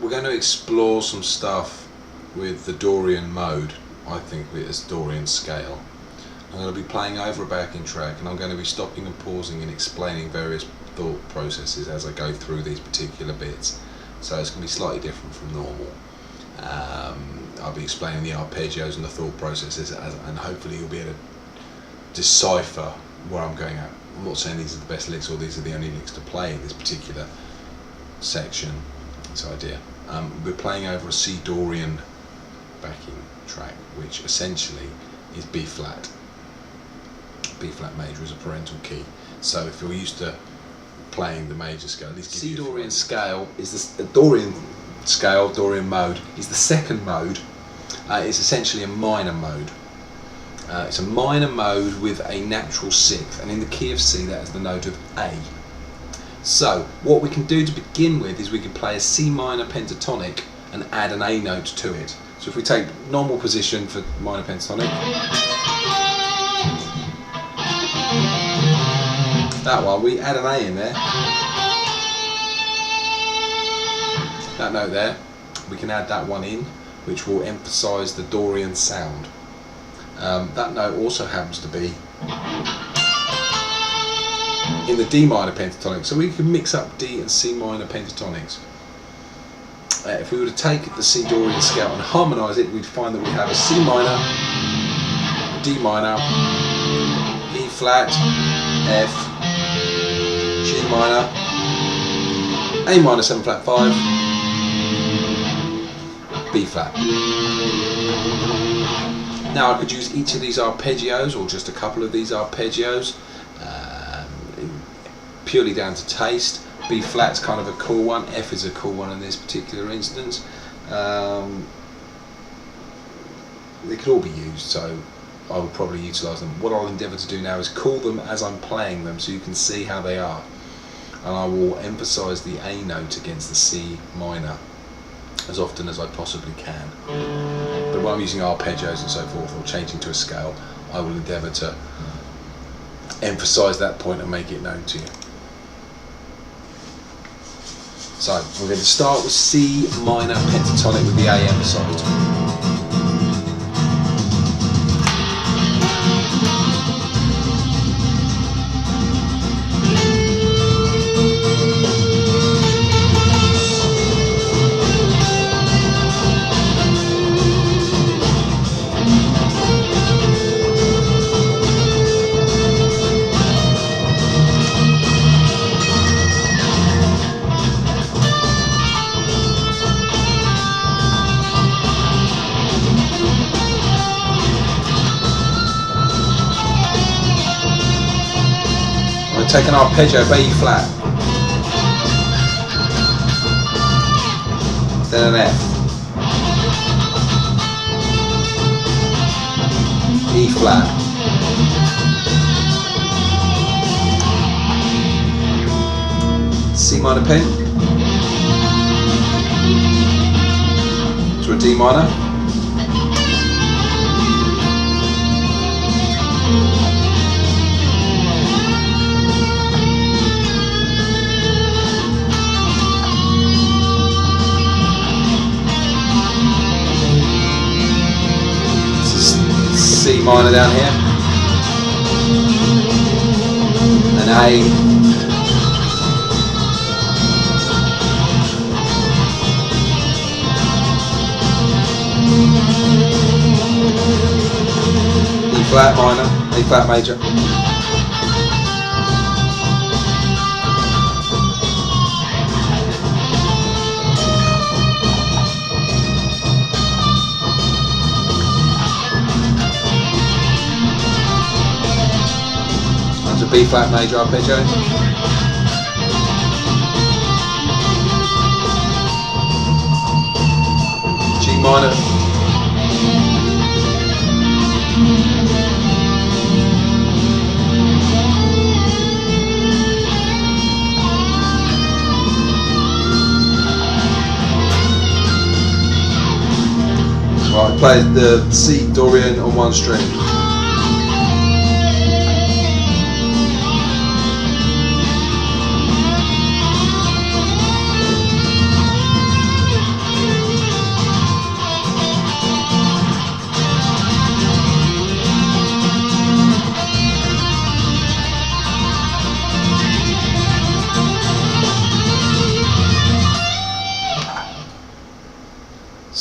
we're going to explore some stuff with the Dorian Mode. I think of it as Dorian scale. I'm going to be playing over a backing track, and I'm going to be stopping and pausing and explaining various thought processes as I go through these particular bits. So it's going to be slightly different from normal. I'll be explaining the arpeggios and the thought processes, and hopefully you'll be able to decipher where I'm going at. I'm not saying these are the best licks or these are the only licks to play in this particular section. This idea. We're playing over a C Dorian backing track, which essentially is B flat. B flat major is a parental key. So if you're used to playing the major scale, at least C Dorian scale is the Dorian scale. Dorian mode is the second mode. It's essentially a minor mode. It's a minor mode with a natural sixth, and in the key of C that is the note of A. So what we can do to begin with is we can play a C minor pentatonic and add an A note to it. So if we take normal position for minor pentatonic, that one, we add an A in there. That note there, we can add that one in, which will emphasise the Dorian sound. That note also happens to be in the D minor pentatonic, so we can mix up D and C minor pentatonics. If we were to take the C Dorian scale and harmonise it, we'd find that we have a C minor, D minor, E flat, F, G minor, A minor 7 flat 5, B flat. Now I could use each of these arpeggios or just a couple of these arpeggios, purely down to taste. B flat's kind of a cool one, F is a cool one in this particular instance. They could all be used, so I will probably utilise them. What I'll endeavour to do now is call them as I'm playing them so you can see how they are. And I will emphasise the A note against the C minor as often as I possibly can. But when I'm using arpeggios and so forth, or changing to a scale, I will endeavour to emphasise that point and make it known to you. So we're going to start with C minor pentatonic with the A emphasised. Take an arpeggio of A flat, then an F, E flat, C minor pen to a D minor, C minor down here, an A, E flat minor, A flat major, B flat major arpeggio, G minor, right, play the C Dorian on one string.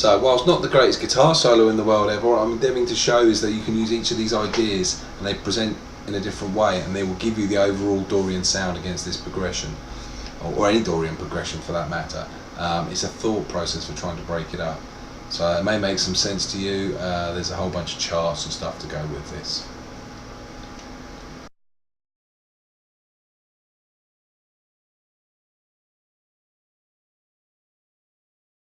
So whilst not the greatest guitar solo in the world ever, what I'm endeavouring to show is that you can use each of these ideas and they present in a different way, and they will give you the overall Dorian sound against this progression, or any Dorian progression for that matter. It's a thought process for trying to break it up. So it may make some sense to you. There's a whole bunch of charts and stuff to go with this.